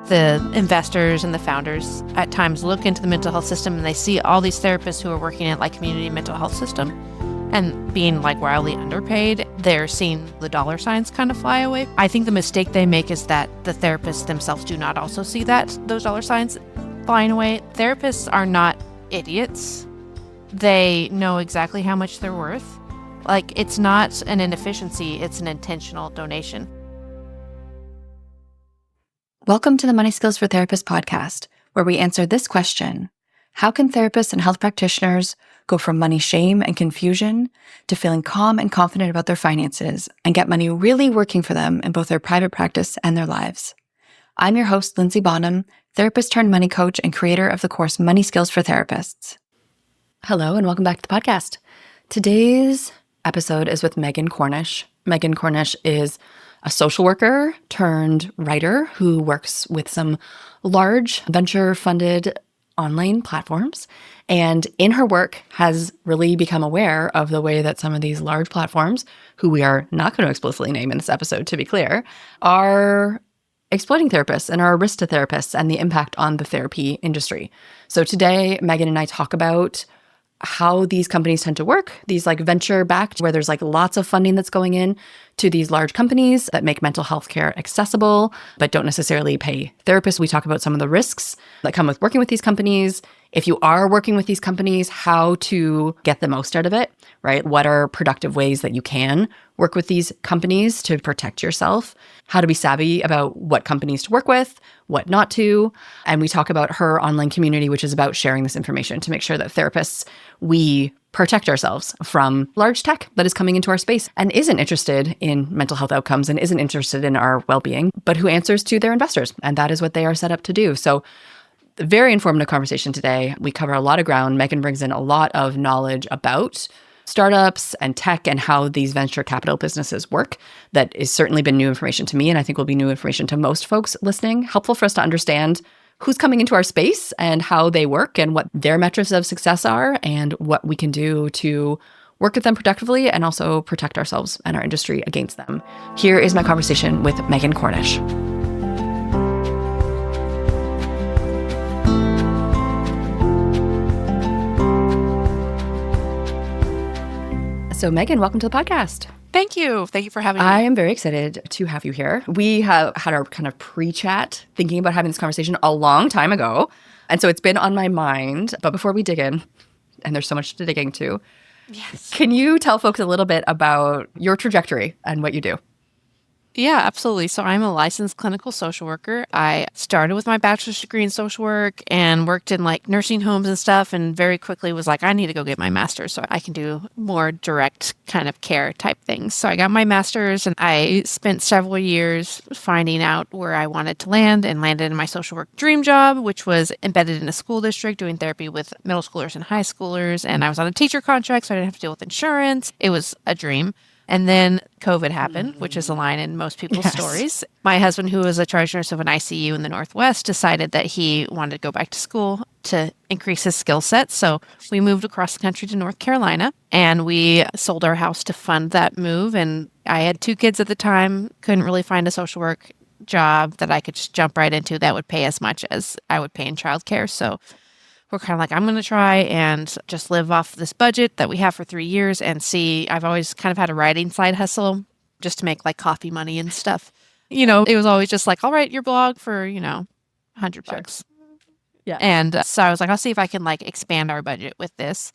The investors and the founders at times look into the mental health system and they see all these therapists who are working at like community mental health system and being like wildly underpaid. They're seeing the dollar signs kind of fly away. I think the mistake they make is that the therapists themselves do not also see those dollar signs flying away. Therapists are not idiots. They know exactly how much they're worth. Like, it's not an inefficiency, it's an intentional donation. Welcome to the Money Skills for Therapists podcast, where we answer this question: how can therapists and health practitioners go from money shame and confusion to feeling calm and confident about their finances and get money really working for them in both their private practice and their lives? I'm your host, Lindsay Bonham, therapist turned money coach and creator of the course Money Skills for Therapists. Hello, and welcome back to the podcast. Today's episode is with Megan Cornish. Megan Cornish is a social worker turned writer who works with some large venture-funded online platforms, and in her work has really become aware of the way that some of these large platforms, who we are not going to explicitly name in this episode, to be clear, are exploiting therapists and are a risk to therapists and the impact on the therapy industry. So today, Megan and I talk about how these companies tend to work, these like venture-backed, where there's like lots of funding that's going in to these large companies that make mental health care accessible, but don't necessarily pay therapists. We talk about some of the risks that come with working with these companies. If you are working with these companies, how to get the most out of it, right? What are productive ways that you can work with these companies to protect yourself? How to be savvy about what companies to work with, what not to. And we talk about her online community, which is about sharing this information to make sure that therapists, we protect ourselves from large tech that is coming into our space and isn't interested in mental health outcomes and isn't interested in our well-being, but who answers to their investors. And that is what they are set up to do. So very informative conversation today. We cover a lot of ground. Megan brings in a lot of knowledge about startups and tech and how these venture capital businesses work. That has certainly been new information to me, and I think will be new information to most folks listening. Helpful for us to understand who's coming into our space and how they work and what their metrics of success are and what we can do to work with them productively and also protect ourselves and our industry against them. Here is my conversation with Megan Cornish. So Megan, welcome to the podcast. Thank you. Thank you for having me. I am very excited to have you here. We have had our kind of pre-chat thinking about having this conversation a long time ago. And so it's been on my mind. But before we dig in, and there's so much to dig into, yes, can you tell folks a little bit about your trajectory and what you do? Yeah, absolutely. So I'm a licensed clinical social worker. I started with my bachelor's degree in social work and worked in like nursing homes and stuff, and very quickly was like, I need to go get my master's so I can do more direct kind of care type things. So I got my master's and I spent several years finding out where I wanted to land and landed in my social work dream job, which was embedded in a school district doing therapy with middle schoolers and high schoolers. And I was on a teacher contract, so I didn't have to deal with insurance. It was a dream. And then COVID happened, which is a line in most people's stories. My husband, who was a charge nurse of an ICU in the Northwest, decided that he wanted to go back to school to increase his skill set. So we moved across the country to North Carolina, and we sold our house to fund that move. And I had 2 kids at the time, couldn't really find a social work job that I could just jump right into that would pay as much as I would pay in childcare. So we're kind of like, I'm going to try and just live off this budget that we have for 3 years and see. I've always kind of had a writing side hustle just to make like coffee money and stuff. You know, it was always just like, I'll write your blog for, $100. Yeah. And so I was like, I'll see if I can like expand our budget with this.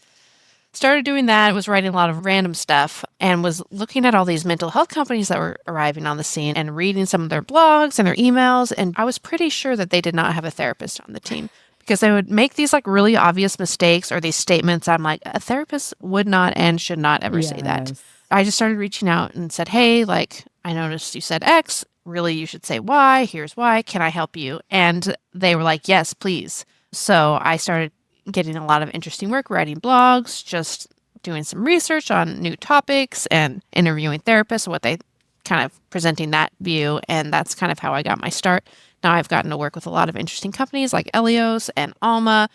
Started doing that, was writing a lot of random stuff and was looking at all these mental health companies that were arriving on the scene and reading some of their blogs and their emails. And I was pretty sure that they did not have a therapist on the team, because they would make these like really obvious mistakes or these statements. I'm like, a therapist would not and should not ever say that. I just started reaching out and said, hey, like, I noticed you said X. Really, you should say Y. Here's why. Can I help you? And they were like, yes, please. So I started getting a lot of interesting work, writing blogs, just doing some research on new topics and interviewing therapists, what they kind of presenting that view. And that's kind of how I got my start. Now I've gotten to work with a lot of interesting companies like Elios and Alma,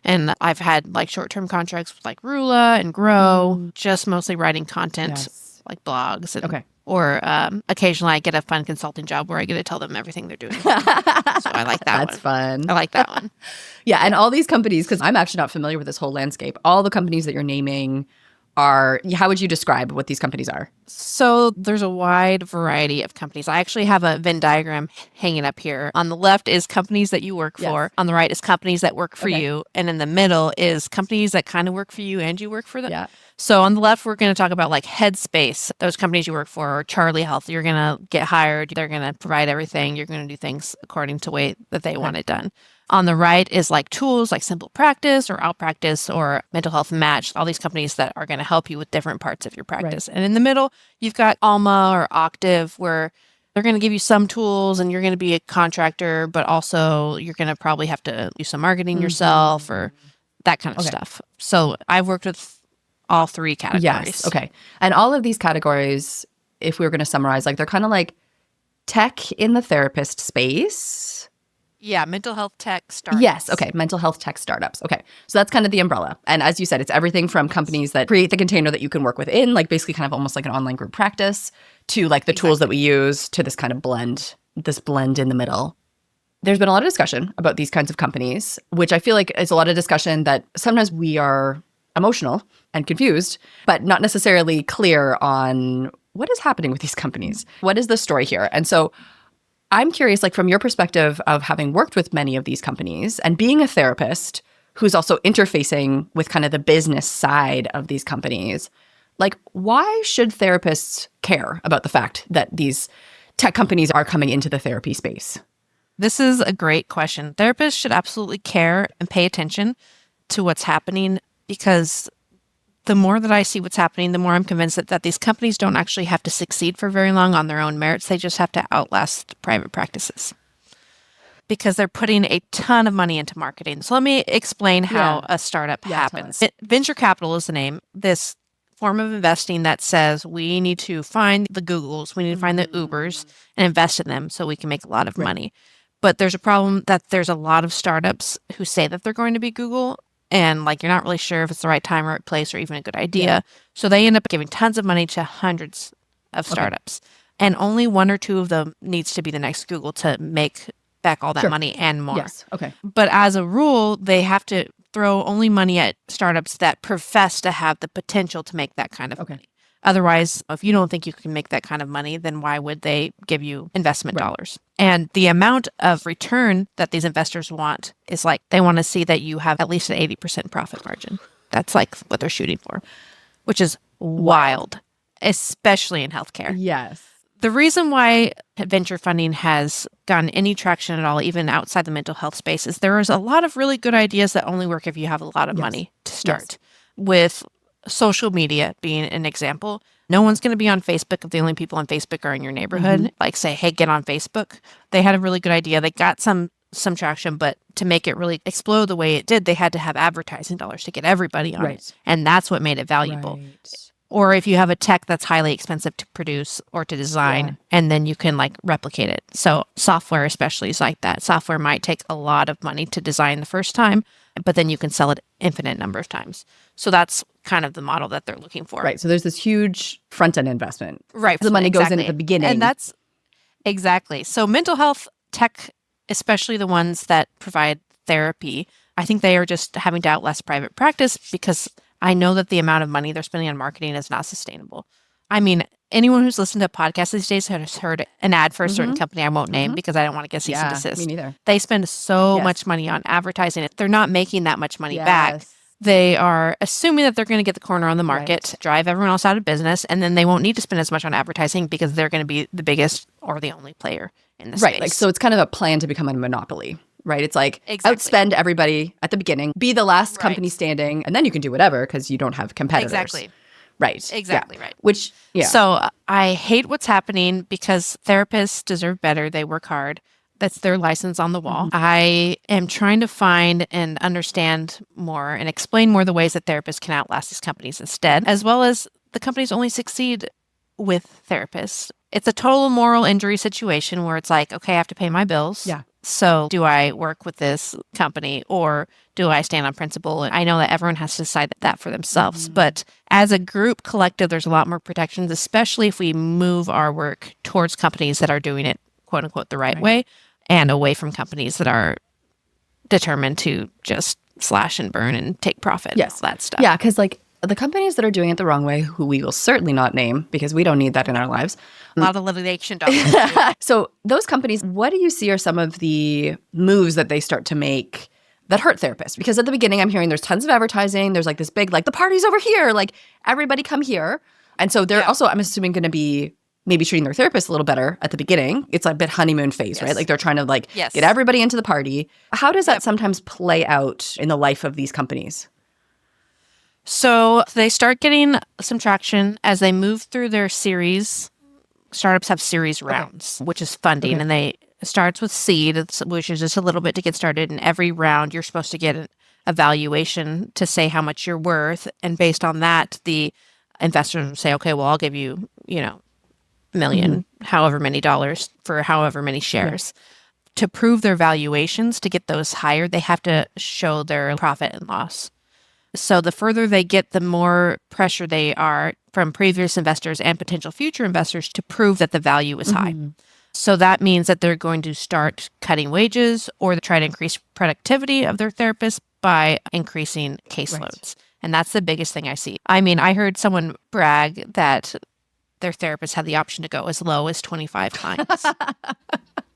and I've had like short-term contracts with like Rula and Grow, just mostly writing content, like blogs and Or occasionally I get a fun consulting job where I get to tell them everything they're doing. So I like that one. That's fun. I like that one. Yeah. And all these companies, because I'm actually not familiar with this whole landscape, all the companies that you're naming are, how would you describe what these companies are? So there's a wide variety of companies. I actually have a Venn diagram hanging up here. On the left is companies that you work for. On the right is companies that work for you. And in the middle is companies that kind of work for you and you work for them. Yeah. So on the left, we're going to talk about like Headspace, those companies you work for, or Charlie Health. You're going to get hired. They're going to provide everything. You're going to do things according to the way that they want it done. On the right is like tools like Simple Practice or Outpractice or Mental Health Match, all these companies that are going to help you with different parts of your practice. And in the middle, you've got Alma or Octave, where they're going to give you some tools and you're going to be a contractor, but also you're going to probably have to do some marketing yourself or that kind of stuff. So I've worked with all three categories. Yes. Okay. And all of these categories, if we were going to summarize, like they're kind of like tech in the therapist space. Yeah, mental health tech startups. Yes. Okay. Mental health tech startups. Okay. So that's kind of the umbrella. And as you said, it's everything from companies that create the container that you can work within, like basically kind of almost like an online group practice, to like the tools that we use, to this kind of blend in the middle. There's been a lot of discussion about these kinds of companies, which I feel like is a lot of discussion that sometimes we are emotional and confused, but not necessarily clear on what is happening with these companies. What is the story here? And so I'm curious, like from your perspective of having worked with many of these companies and being a therapist who's also interfacing with kind of the business side of these companies, like why should therapists care about the fact that these tech companies are coming into the therapy space? This is a great question. Therapists should absolutely care and pay attention to what's happening, because the more that I see what's happening, the more I'm convinced that these companies don't actually have to succeed for very long on their own merits. They just have to outlast private practices because they're putting a ton of money into marketing. So let me explain how a startup happens. Venture capital is the name. This form of investing that says we need to find the Googles, we need to find the Ubers and invest in them so we can make a lot of money. But there's a problem that there's a lot of startups who say that they're going to be Google, and like you're not really sure if it's the right time or right place or even a good idea. So they end up giving tons of money to hundreds of startups. And only one or two of them needs to be the next Google to make back all that money and more. Yes. Okay. But as a rule, they have to throw only money at startups that profess to have the potential to make that kind of money. Otherwise, if you don't think you can make that kind of money, then why would they give you investment dollars? And the amount of return that these investors want is like, they want to see that you have at least an 80% profit margin. That's like what they're shooting for, which is wild, especially in healthcare. Yes. The reason why venture funding has gotten any traction at all, even outside the mental health space, is there is a lot of really good ideas that only work if you have a lot of money to start. With social media being an example, no one's going to be on Facebook if the only people on Facebook are in your neighborhood. Like say, hey, get on Facebook. They had a really good idea. They got some traction, but to make it really explode the way it did, they had to have advertising dollars to get everybody on it. And that's what made it valuable. Or if you have a tech that's highly expensive to produce or to design, and then you can like replicate it. So software especially is like that. Software might take a lot of money to design the first time, but then you can sell it infinite number of times. So that's kind of the model that they're looking for. Right. So there's this huge front-end investment. Right. The money goes in at the beginning. And that's exactly. So mental health tech, especially the ones that provide therapy, I think they are just having to outlast private practice because I know that the amount of money they're spending on marketing is not sustainable. I mean, anyone who's listened to podcasts these days has heard an ad for a certain company I won't name because I don't want to get cease and desist. Me neither. They spend so much money on advertising it. They're not making that much money back. They are assuming that they're going to get the corner on the market, drive everyone else out of business, and then they won't need to spend as much on advertising because they're going to be the biggest or the only player in the space. Like, so it's kind of a plan to become a monopoly. Right. It's like outspend everybody at the beginning, be the last company standing, and then you can do whatever because you don't have competitors. Exactly. Right. Exactly right. Which, So I hate what's happening because therapists deserve better. They work hard. That's their license on the wall. I am trying to find and understand more and explain more the ways that therapists can outlast these companies instead, as well as the companies only succeed with therapists. It's a total moral injury situation where it's like, okay, I have to pay my bills. So do I work with this company or do I stand on principle? And I know that everyone has to decide that for themselves. But as a group collective, there's a lot more protections, especially if we move our work towards companies that are doing it, quote unquote, the right way and away from companies that are determined to just slash and burn and take profit. Yes. All that stuff. Yeah, because like the companies that are doing it the wrong way, who we will certainly not name because we don't need that in our lives. A lot of litigation dollars. So those companies, what do you see are some of the moves that they start to make that hurt therapists? Because at the beginning, I'm hearing there's tons of advertising. There's like this big, like the party's over here, like everybody come here. And so they're also, I'm assuming, going to be maybe treating their therapist a little better at the beginning. It's a bit honeymoon phase, right? Like they're trying to like get everybody into the party. How does that sometimes play out in the life of these companies? So they start getting some traction as they move through their series. Startups have series rounds, which is funding, and it starts with seed, which is just a little bit to get started. And every round, you're supposed to get a valuation to say how much you're worth, and based on that, the investors will say, "Okay, well, I'll give you, million, however many dollars for however many shares." To prove their valuations, to get those higher, they have to show their profit and loss. So the further they get, the more pressure they are from previous investors and potential future investors to prove that the value is high. So that means that they're going to start cutting wages or try to increase productivity of their therapists by increasing caseloads. And that's the biggest thing I see. I mean, I heard someone brag that their therapist had the option to go as low as 25 times.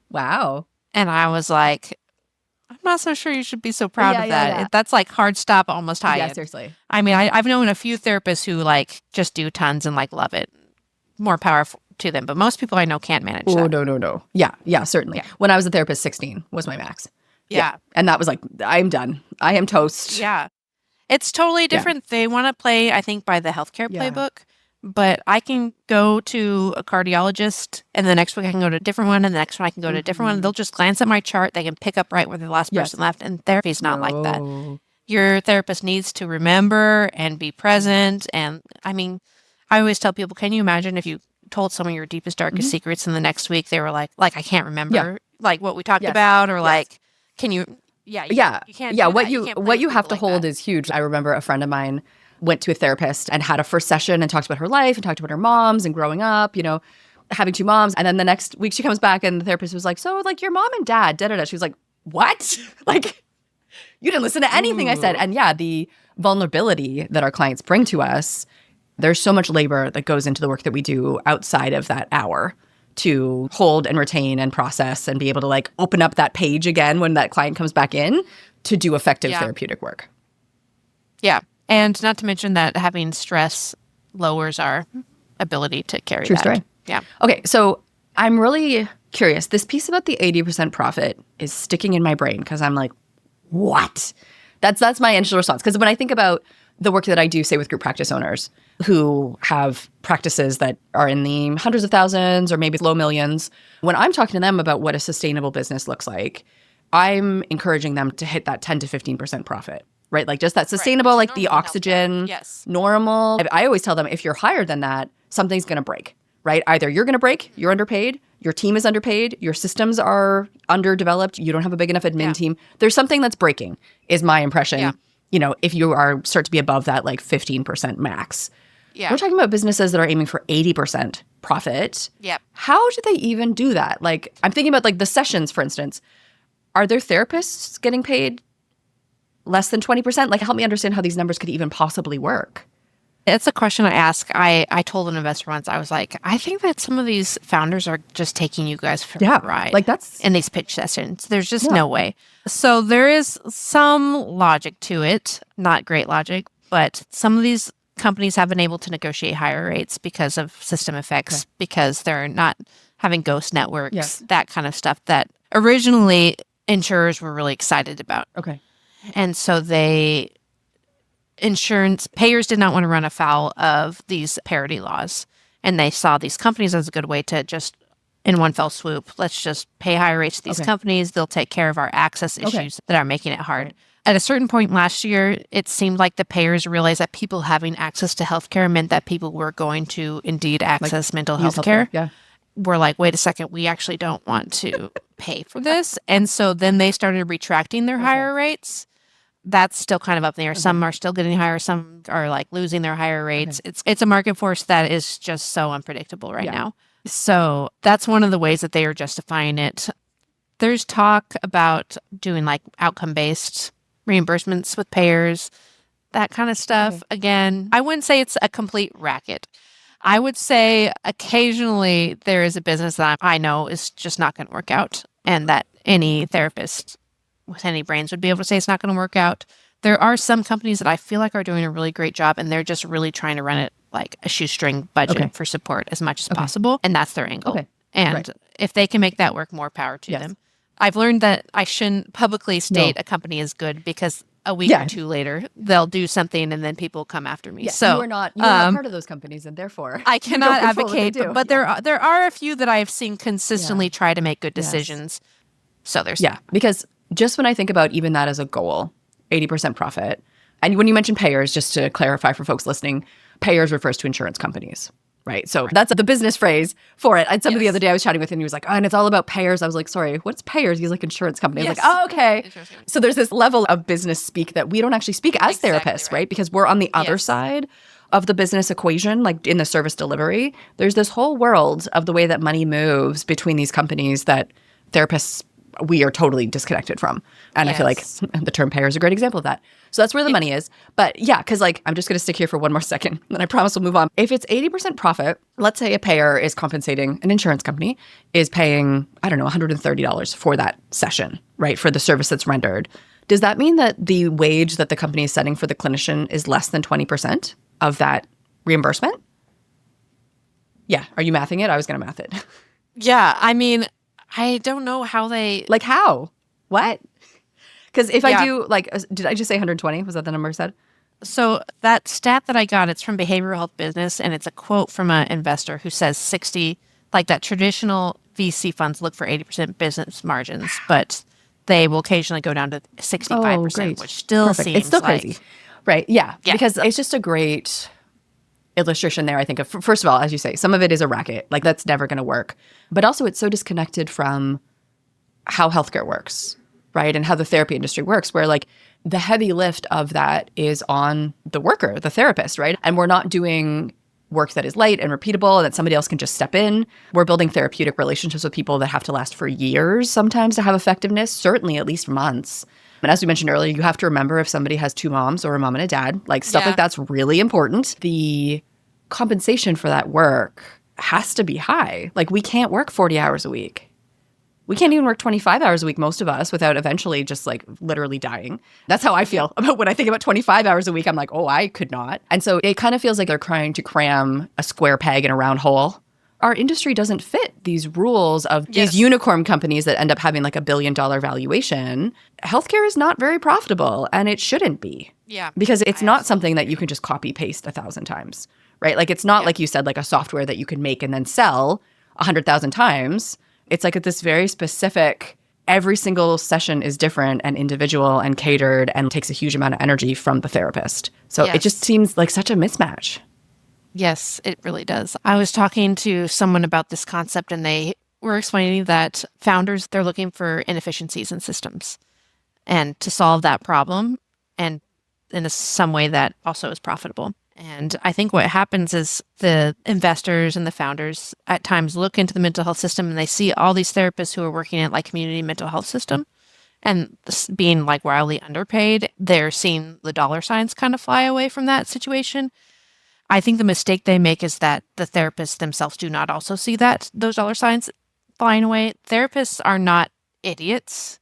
Wow. And I was like, I'm not so sure you should be so proud of that. That's like hard stop, almost high end. Seriously. I mean, I've known a few therapists who like just do tons and like love it. More powerful to them. But most people I know can't manage that. Oh, no. Yeah, certainly. Yeah. When I was a therapist, 16 was my max. Yeah. And that was like, I'm done. I am toast. Yeah. It's totally different. They want to play, I think, by the healthcare playbook. But I can go to a cardiologist, and the next week I can go to a different one, and the next one I can go to a different one. They'll just glance at my chart. They can pick up right where the last person left, and therapy is not like that. Your therapist needs to remember and be present. And I mean, I always tell people, can you imagine if you told someone your deepest, darkest secrets, and the next week they were like, I can't remember like what we talked about, or like, can you? You can't. Yeah, what you have to hold is huge. I remember a friend of mine went to a therapist and had a first session and talked about her life and talked about her moms and growing up, having two moms. And then the next week she comes back and the therapist was like, so like your mom and dad, da-da-da. She was like, what? Like, you didn't listen to anything I said. And the vulnerability that our clients bring to us, there's so much labor that goes into the work that we do outside of that hour to hold and retain and process and be able to like open up that page again when that client comes back in to do effective therapeutic work. Yeah. And not to mention that having stress lowers our ability to carry True that. Story. Yeah. Okay, so I'm really curious. This piece about the 80% profit is sticking in my brain because I'm like, what? That's my initial response. Because when I think about the work that I do, say, with group practice owners who have practices that are in the hundreds of thousands or maybe low millions, when I'm talking to them about what a sustainable business looks like, I'm encouraging them to hit that 10 to 15% profit. Right? Like just that sustainable, like the oxygen, normal. I always tell them if you're higher than that, something's going to break, right? Either you're going to break, you're underpaid, your team is underpaid, your systems are underdeveloped, you don't have a big enough admin team. There's something that's breaking, is my impression, if you start to be above that like 15% max. Yeah. We're talking about businesses that are aiming for 80% profit. Yep. How do they even do that? Like I'm thinking about like the sessions, for instance. Are there therapists getting paid less than 20%? Like, help me understand how these numbers could even possibly work. It's a question I ask. I told an investor once, I was like, I think that some of these founders are just taking you guys for a ride. Like that's in these pitch sessions. There's just no way. So there is some logic to it, not great logic, but some of these companies have been able to negotiate higher rates because of system effects, because they're not having ghost networks, that kind of stuff that originally insurers were really excited about. Okay. And so insurance payers did not want to run afoul of these parity laws. And they saw these companies as a good way to just, in one fell swoop, let's just pay higher rates to these companies. They'll take care of our access issues that are making it hard. At a certain point last year, it seemed like the payers realized that people having access to healthcare meant that people were going to indeed access mental health care. were like, wait a second, we actually don't want to pay for this. And so then they started retracting their higher rates. That's still kind of up in the air. Some are still getting higher. Some are like losing their higher rates. It's a market force that is just so unpredictable right now. So that's one of the ways that they are justifying it. There's talk about doing like outcome-based reimbursements with payers, that kind of stuff. Again, I wouldn't say it's a complete racket. I would say occasionally there is a business that I know is just not going to work out, and that any therapist with any brains would be able to say it's not going to work out. There are some companies that I feel like are doing a really great job, and they're just really trying to run it like a shoestring budget for support as much as possible, and that's their angle. And if they can make that work, more power to them. I've learned that I shouldn't publicly state a company is good, because a week or two later, they'll do something and then people come after me. So you are not part of those companies, and therefore I cannot advocate. But there are a few that I've seen consistently try to make good decisions. So there's because just when I think about even that as a goal, 80% profit, and when you mention payers, just to clarify for folks listening, payers refers to insurance companies. Right. So that's the business phrase for it. And somebody the other day I was chatting with him, and he was like, oh, and it's all about payers. I was like, sorry, what's payers? He's like, insurance company. I was like, oh, okay. So there's this level of business speak that we don't actually speak as therapists, right? Because we're on the other side of the business equation, like in the service delivery. There's this whole world of the way that money moves between these companies that therapists, we are totally disconnected from. And I feel like the term payer is a great example of that. So that's where the money is. But yeah, because like, I'm just going to stick here for one more second, and I promise we'll move on. If it's 80% profit, let's say a payer is compensating, an insurance company is paying, I don't know, $130 for that session, right? For the service that's rendered. Does that mean that the wage that the company is setting for the clinician is less than 20% of that reimbursement? Yeah. Are you mathing it? I was going to math it. Yeah. I mean, I don't know how they... Like how? What? Because if I do, like, did I just say 120? Was that the number I said? So that stat that I got, it's from Behavioral Health Business, and it's a quote from an investor who says 60, like that traditional VC funds look for 80% business margins, but they will occasionally go down to 65%, which still seems it's still like... crazy. Right, yeah. Because it's just a great illustration there, I think, of, first of all, as you say, some of it is a racket. Like, that's never going to work. But also, it's so disconnected from how healthcare works, right? And how the therapy industry works, where like the heavy lift of that is on the worker, the therapist, right? And we're not doing work that is light and repeatable and that somebody else can just step in. We're building therapeutic relationships with people that have to last for years sometimes to have effectiveness, certainly at least months. And as we mentioned earlier, you have to remember if somebody has two moms or a mom and a dad, like stuff like that's really important. The compensation for that work has to be high. Like, we can't work 40 hours a week. We can't even work 25 hours a week, most of us, without eventually just like literally dying. That's how I feel about when I think about 25 hours a week. I'm like, oh, I could not. And so it kind of feels like they're trying to cram a square peg in a round hole. Our industry doesn't fit these rules of these unicorn companies that end up having like $1 billion valuation. Healthcare is not very profitable, and it shouldn't be. Yeah. Because it's not something that you can just copy paste 1,000 times, right? Like, it's not like you said, like a software that you can make and then sell 100,000 times. It's like this very specific, every single session is different and individual and catered and takes a huge amount of energy from the therapist. So it just seems like such a mismatch. Yes, it really does. I was talking to someone about this concept, and they were explaining that founders, they're looking for inefficiencies in systems and to solve that problem, and in some way that also is profitable. And I think what happens is the investors and the founders at times look into the mental health system, and they see all these therapists who are working at like community mental health system and being like wildly underpaid. They're seeing the dollar signs kind of fly away from that situation. I think the mistake they make is that the therapists themselves do not also see those dollar signs flying away. Therapists are not idiots.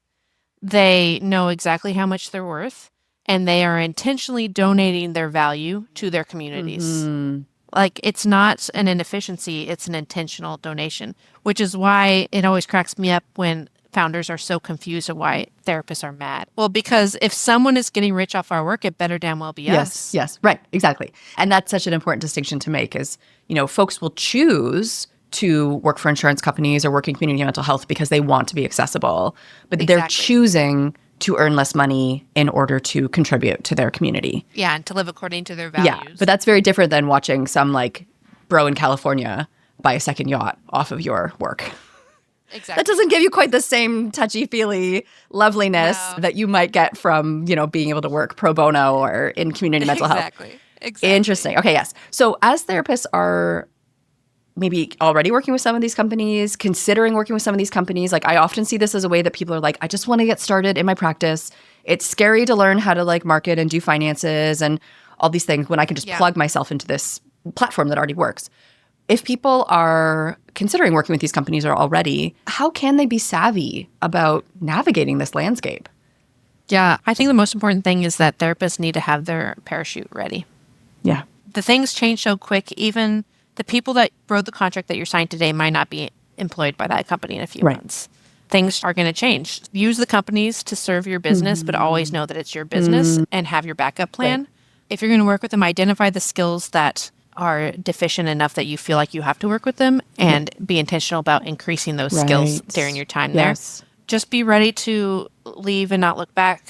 They know exactly how much they're worth, and they are intentionally donating their value to their communities. Mm-hmm. Like, it's not an inefficiency, it's an intentional donation, which is why it always cracks me up when founders are so confused at why therapists are mad. Well, because if someone is getting rich off our work, it better damn well be us. Yes, right, exactly. And that's such an important distinction to make is, you know, folks will choose to work for insurance companies or work in community mental health because they want to be accessible, but they're choosing to earn less money in order to contribute to their community. Yeah, and to live according to their values. Yeah, but that's very different than watching some like bro in California buy a second yacht off of your work. Exactly. That doesn't give you quite the same touchy-feely loveliness that you might get from, being able to work pro bono or in community mental health. Exactly. Interesting. Okay, yes. So as therapists are maybe already working with some of these companies, considering working with some of these companies, like I often see this as a way that people are like, I just want to get started in my practice. It's scary to learn how to like market and do finances and all these things when I can just plug myself into this platform that already works. If people are considering working with these companies or already, how can they be savvy about navigating this landscape? Yeah, I think the most important thing is that therapists need to have their parachute ready. Yeah. The things change so quick. Even the people that wrote the contract that you're signed today might not be employed by that company in a few months. Things are going to change. Use the companies to serve your business, but always know that it's your business and have your backup plan. Right. If you're going to work with them, identify the skills that are deficient enough that you feel like you have to work with them and be intentional about increasing those skills during your time there. Just be ready to leave and not look back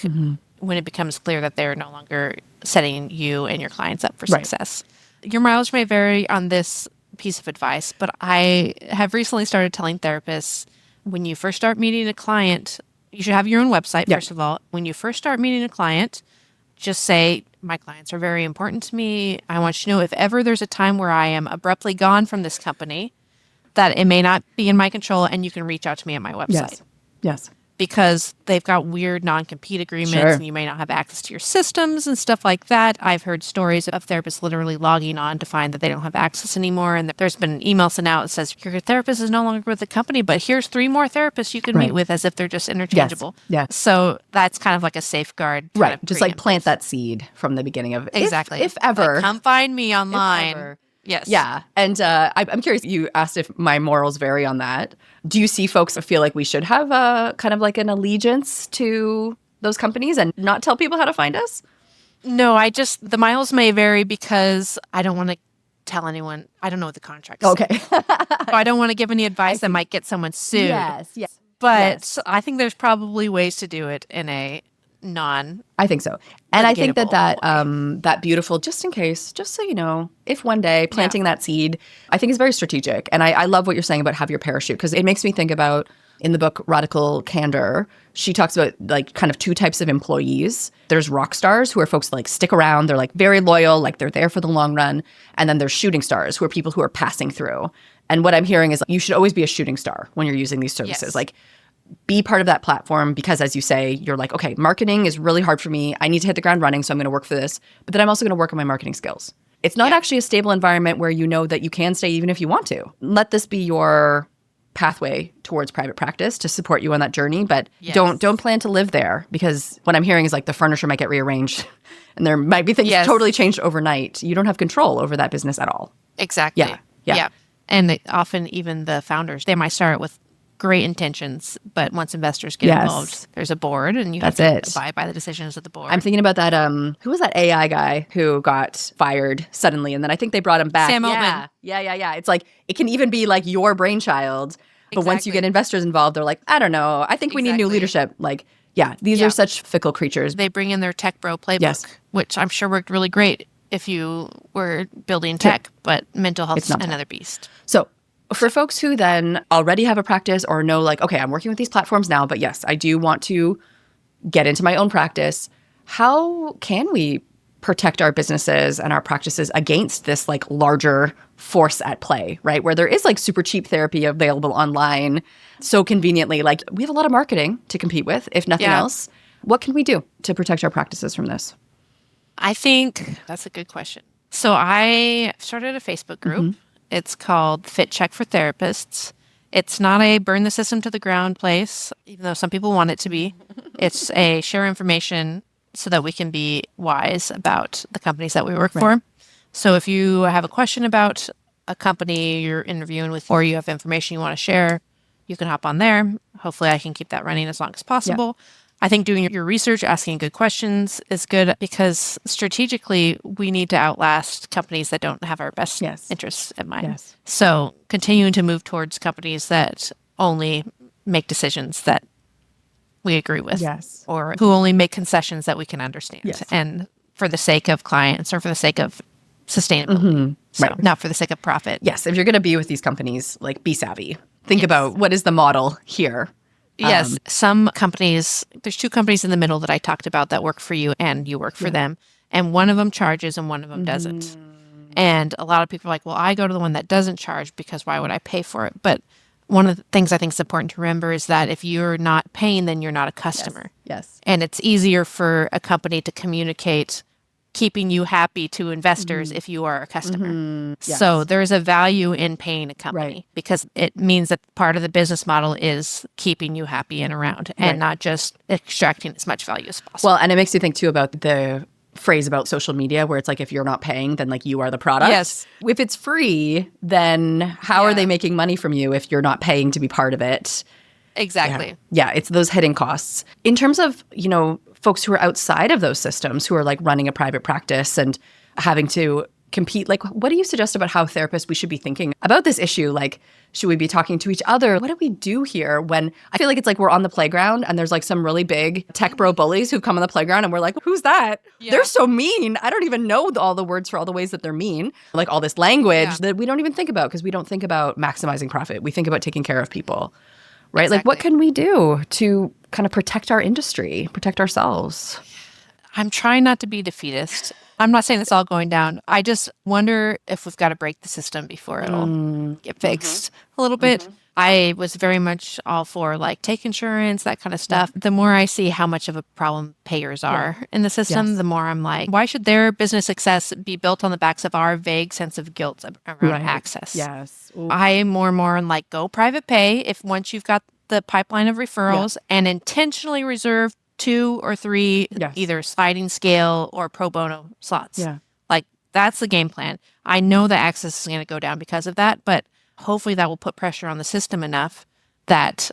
when it becomes clear that they're no longer setting you and your clients up for success. Your mileage may vary on this piece of advice, but I have recently started telling therapists when you first start meeting a client, you should have your own website, first of all. When you first start meeting a client, just say, my clients are very important to me. I want you to know if ever there's a time where I am abruptly gone from this company, that it may not be in my control and you can reach out to me at my website. Yes. Because they've got weird non-compete agreements and you may not have access to your systems and stuff like that. I've heard stories of therapists literally logging on to find that they don't have access anymore. And there's been an email sent out that says, your therapist is no longer with the company, but here's 3 more therapists you can meet with, as if they're just interchangeable. Yes. So that's kind of like a safeguard. Right. Just like plant that seed from the beginning of exactly. If ever. Like, come find me online. Yes. Yeah. And I'm curious, you asked if my morals vary on that. Do you see folks feel like we should have a kind of like an allegiance to those companies and not tell people how to find us? No, the miles may vary because I don't want to tell anyone. I don't know what the contract is. Okay. So I don't want to give any advice that might get someone sued. Yes. But I think there's probably ways to do it in a I think so. And I think that beautiful, just in case, just so you know, if one day planting that seed, I think is very strategic. And I love what you're saying about have your parachute, because it makes me think about in the book Radical Candor, she talks about like kind of 2 types of employees. There's rock stars, who are folks that like stick around. They're like very loyal, like they're there for the long run. And then there's shooting stars, who are people who are passing through. And what I'm hearing is you should always be a shooting star when you're using these services. Yes. Like, be part of that platform, because as you say, you're like, okay, marketing is really hard for me. I need to hit the ground running, so I'm going to work for this. But then I'm also going to work on my marketing skills. It's not actually a stable environment where you know that you can stay even if you want to. Let this be your pathway towards private practice to support you on that journey, but don't plan to live there, because what I'm hearing is like the furniture might get rearranged and there might be things totally changed overnight. You don't have control over that business at all. Exactly. Yeah. And often even the founders, they might start with great intentions, but once investors get involved, there's a board and you have to abide by the decisions of the board. I'm thinking about that, who was that AI guy who got fired suddenly, and then I think they brought him back. Sam Altman. Yeah. It's like, it can even be like your brainchild, but once you get investors involved, they're like, I don't know, I think we need new leadership. Like, these are such fickle creatures. They bring in their tech bro playbook, which I'm sure worked really great if you were building tech, but mental health is another beast. So for folks who then already have a practice or know like, okay, I'm working with these platforms now, but yes, I do want to get into my own practice. How can we protect our businesses and our practices against this like larger force at play, right? Where there is like super cheap therapy available online so conveniently. Like, we have a lot of marketing to compete with, if nothing else. What can we do to protect our practices from this? I think that's a good question. So I started a Facebook group. It's called Fit Check for Therapists. It's not a burn the system to the ground place, even though some people want it to be. It's a share information so that we can be wise about the companies that we work for. So if you have a question about a company you're interviewing with, or you have information you want to share, you can hop on there. Hopefully I can keep that running as long as possible. I think doing your research, asking good questions is good, because strategically we need to outlast companies that don't have our best interests in mind. So continuing to move towards companies that only make decisions that we agree with, or who only make concessions that we can understand. And for the sake of clients or for the sake of sustainability. So Right. not for the sake of profit. Yes, if you're going to be with these companies, like be savvy. Think about what is the model here. Yes, some companies, there's two companies in the middle that I talked about that work for you and you work for them. And one of them charges and one of them doesn't. And a lot of people are like, well, I go to the one that doesn't charge because why would I pay for it? But one of the things I think is important to remember is that if you're not paying, then you're not a customer. Yes. And it's easier for a company to communicate keeping you happy to investors if you are a customer. Yes. So there's a value in paying a company because it means that part of the business model is keeping you happy and around and not just extracting as much value as possible. Well, and it makes you think too about the phrase about social media where it's like if you're not paying, then like you are the product. Yes. If it's free, then how are they making money from you if you're not paying to be part of it? Exactly. Yeah, it's those hidden costs. In terms of, folks who are outside of those systems, who are like running a private practice and having to compete, like what do you suggest about how therapists we should be thinking about this issue? Like, should we be talking to each other? What do we do here when I feel like it's like we're on the playground and there's like some really big tech bro bullies who've come on the playground and we're like, who's that? Yeah. They're so mean. I don't even know all the words for all the ways that they're mean. Like all this language that we don't even think about because we don't think about maximizing profit. We think about taking care of people. Right? Exactly. Like what can we do to kind of protect our industry, protect ourselves? I'm trying not to be defeatist. I'm not saying it's all going down. I just wonder if we've got to break the system before it'll get fixed a little bit. I was very much all for like take insurance, that kind of stuff. The more I see how much of a problem payers are in the system, the more I'm like, why should their business success be built on the backs of our vague sense of guilt around access? Yes. Ooh. I am more and more on like go private pay if once you've got the pipeline of referrals and intentionally reserve 2 or 3 either sliding scale or pro bono slots. Yeah. Like that's the game plan. I know that access is going to go down because of that, but hopefully that will put pressure on the system enough that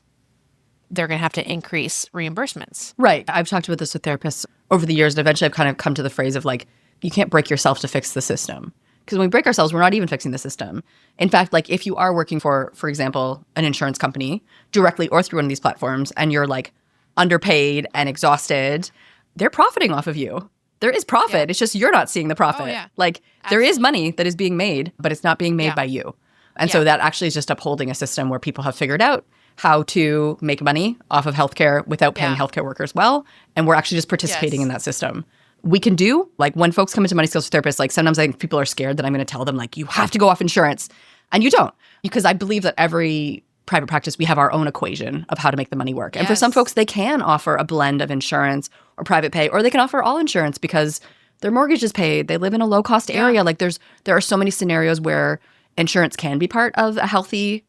they're going to have to increase reimbursements. Right. I've talked about this with therapists over the years, and eventually I've kind of come to the phrase of like, you can't break yourself to fix the system. Because when we break ourselves, we're not even fixing the system. In fact, like if you are working for example, an insurance company directly or through one of these platforms, and you're like underpaid and exhausted, they're profiting off of you. There is profit. Yeah. It's just you're not seeing the profit. Oh, yeah. Like there is money that is being made, but it's not being made by you. And so that actually is just upholding a system where people have figured out how to make money off of healthcare without paying healthcare workers well. And we're actually just participating in that system. We can do, like when folks come into Money Skills for Therapists, like sometimes I think people are scared that I'm going to tell them like, you have to go off insurance. And you don't. Because I believe that every private practice, we have our own equation of how to make the money work. And for some folks, they can offer a blend of insurance or private pay, or they can offer all insurance because their mortgage is paid. They live in a low cost area. Like there are so many scenarios where insurance can be part of a healthy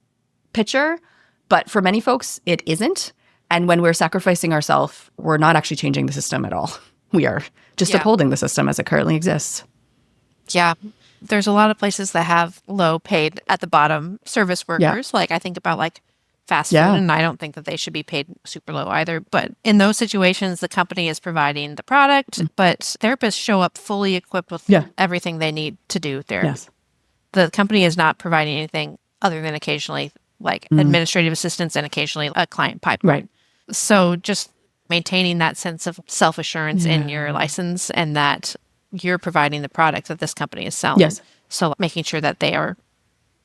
picture, but for many folks, it isn't. And when we're sacrificing ourselves, we're not actually changing the system at all. We are just upholding the system as it currently exists. Yeah. There's a lot of places that have low paid at the bottom service workers. Like I think about like fast food, and I don't think that they should be paid super low either. But in those situations, the company is providing the product, but therapists show up fully equipped with everything they need to do therapy. Yes. The company is not providing anything other than occasionally like administrative assistance and occasionally a client pipeline. Right. So just maintaining that sense of self-assurance in your license and that you're providing the product that this company is selling. Yes. So making sure that they are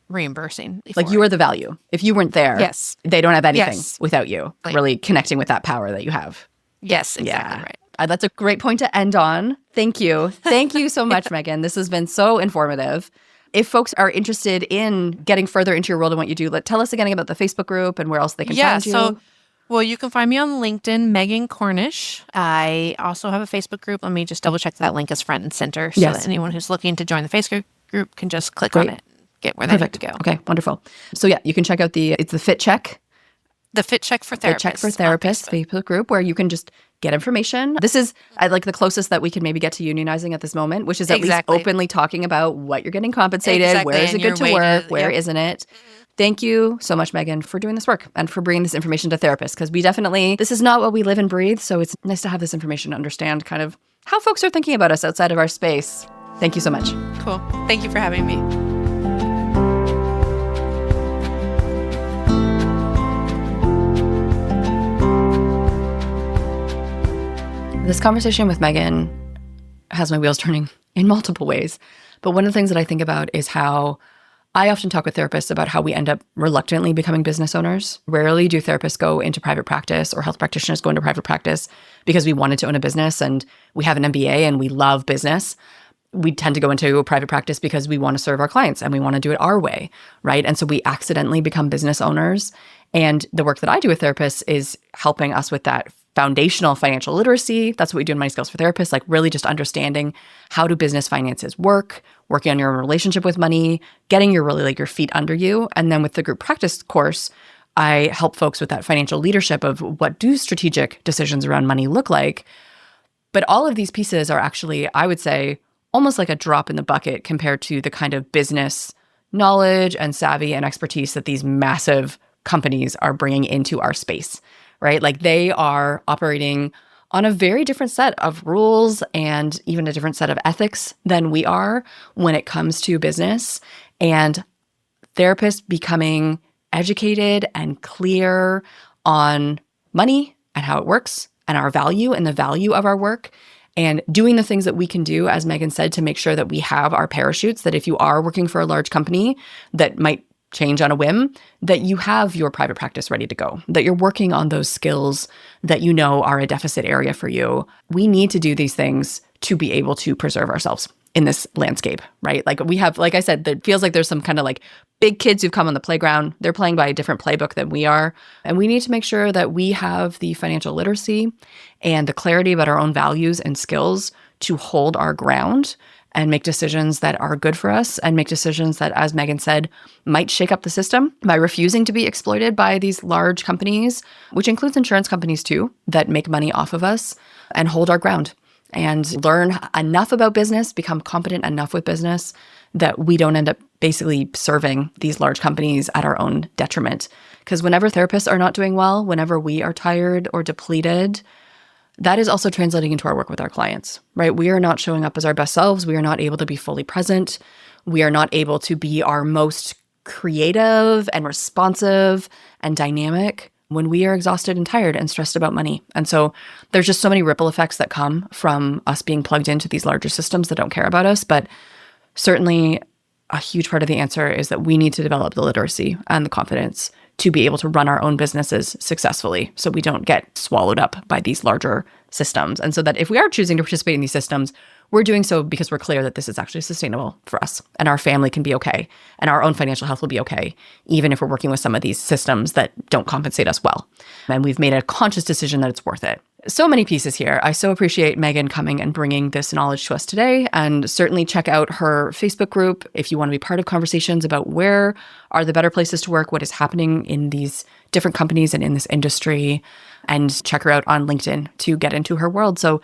reimbursing. Like you are the value. If you weren't there, they don't have anything without you. Like, really connecting with that power that you have. Yes, exactly right. That's a great point to end on. Thank you. Thank you so much, Megan. This has been so informative. If folks are interested in getting further into your world and what you do, tell us again about the Facebook group and where else they can find you. Well, you can find me on LinkedIn, Megan Cornish. I also have a Facebook group. Let me just double check that link is front and center so that anyone who's looking to join the Facebook group can just click on it and get where they need to go. Okay, wonderful. So you can check out it's the Fit Check. The Fit Check for Therapists. Fit Check for Therapists Facebook group where you can just get information. This is like the closest that we can maybe get to unionizing at this moment, which is at least openly talking about what you're getting compensated, where is it good to work, where isn't it. Thank you so much, Megan, for doing this work and for bringing this information to therapists because this is not what we live and breathe. So it's nice to have this information to understand kind of how folks are thinking about us outside of our space. Thank you so much. Cool. Thank you for having me. This conversation with Megan has my wheels turning in multiple ways. But one of the things that I think about is how I often talk with therapists about how we end up reluctantly becoming business owners. Rarely do therapists go into private practice or health practitioners go into private practice because we wanted to own a business and we have an MBA and we love business. We tend to go into a private practice because we want to serve our clients and we want to do it our way, right? And so we accidentally become business owners. And the work that I do with therapists is helping us with that foundational financial literacy. That's what we do in Money Skills for Therapists, like really just understanding how do business finances work, working on your relationship with money, getting your feet under you. And then with the group practice course, I help folks with that financial leadership of what do strategic decisions around money look like. But all of these pieces are actually, I would say, almost like a drop in the bucket compared to the kind of business knowledge and savvy and expertise that these massive companies are bringing into our space, right? Like they are operating on a very different set of rules and even a different set of ethics than we are when it comes to business. And therapists becoming educated and clear on money and how it works and our value and the value of our work and doing the things that we can do, as Megan said, to make sure that we have our parachutes, that if you are working for a large company that might change on a whim, that you have your private practice ready to go, that you're working on those skills that you know are a deficit area for you. We need to do these things to be able to preserve ourselves in this landscape, right? Like we have, like I said, it feels like there's some kind of like big kids who've come on the playground. They're playing by a different playbook than we are. And we need to make sure that we have the financial literacy and the clarity about our own values and skills to hold our ground and make decisions that are good for us and make decisions that, as Megan said, might shake up the system by refusing to be exploited by these large companies, which includes insurance companies too, that make money off of us, and hold our ground and learn enough about business, become competent enough with business that we don't end up basically serving these large companies at our own detriment. Because whenever therapists are not doing well, whenever we are tired or depleted, that is also translating into our work with our clients, right? We are not showing up as our best selves. We are not able to be fully present. We are not able to be our most creative and responsive and dynamic when we are exhausted and tired and stressed about money. And so there's just so many ripple effects that come from us being plugged into these larger systems that don't care about us. But certainly a huge part of the answer is that we need to develop the literacy and the confidence to be able to run our own businesses successfully so we don't get swallowed up by these larger systems. And so that if we are choosing to participate in these systems, we're doing so because we're clear that this is actually sustainable for us and our family can be okay and our own financial health will be okay, even if we're working with some of these systems that don't compensate us well. And we've made a conscious decision that it's worth it. So many pieces here. I so appreciate Megan coming and bringing this knowledge to us today, and certainly check out her Facebook group if you want to be part of conversations about where are the better places to work, what is happening in these different companies and in this industry, and check her out on LinkedIn to get into her world. So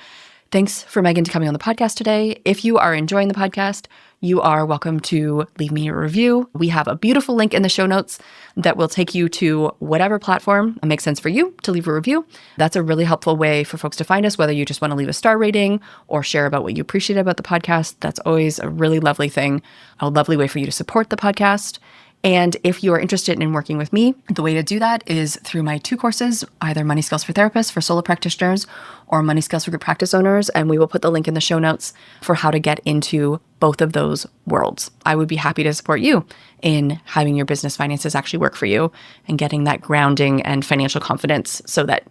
thanks for Megan coming on the podcast today. If you are enjoying the podcast, you are welcome to leave me a review. We have a beautiful link in the show notes that will take you to whatever platform makes sense for you to leave a review. That's a really helpful way for folks to find us, whether you just want to leave a star rating or share about what you appreciate about the podcast. That's always a really lovely thing, a lovely way for you to support the podcast. And if you are interested in working with me, the way to do that is through my 2 courses, either Money Skills for Therapists for solo practitioners or Money Skills for group practice owners. And we will put the link in the show notes for how to get into both of those worlds. I would be happy to support you in having your business finances actually work for you and getting that grounding and financial confidence so that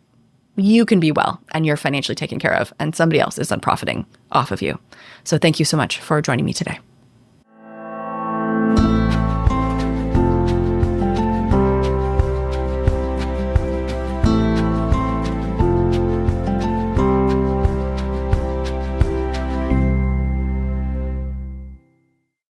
you can be well and you're financially taken care of and somebody else isn't profiting off of you. So thank you so much for joining me today.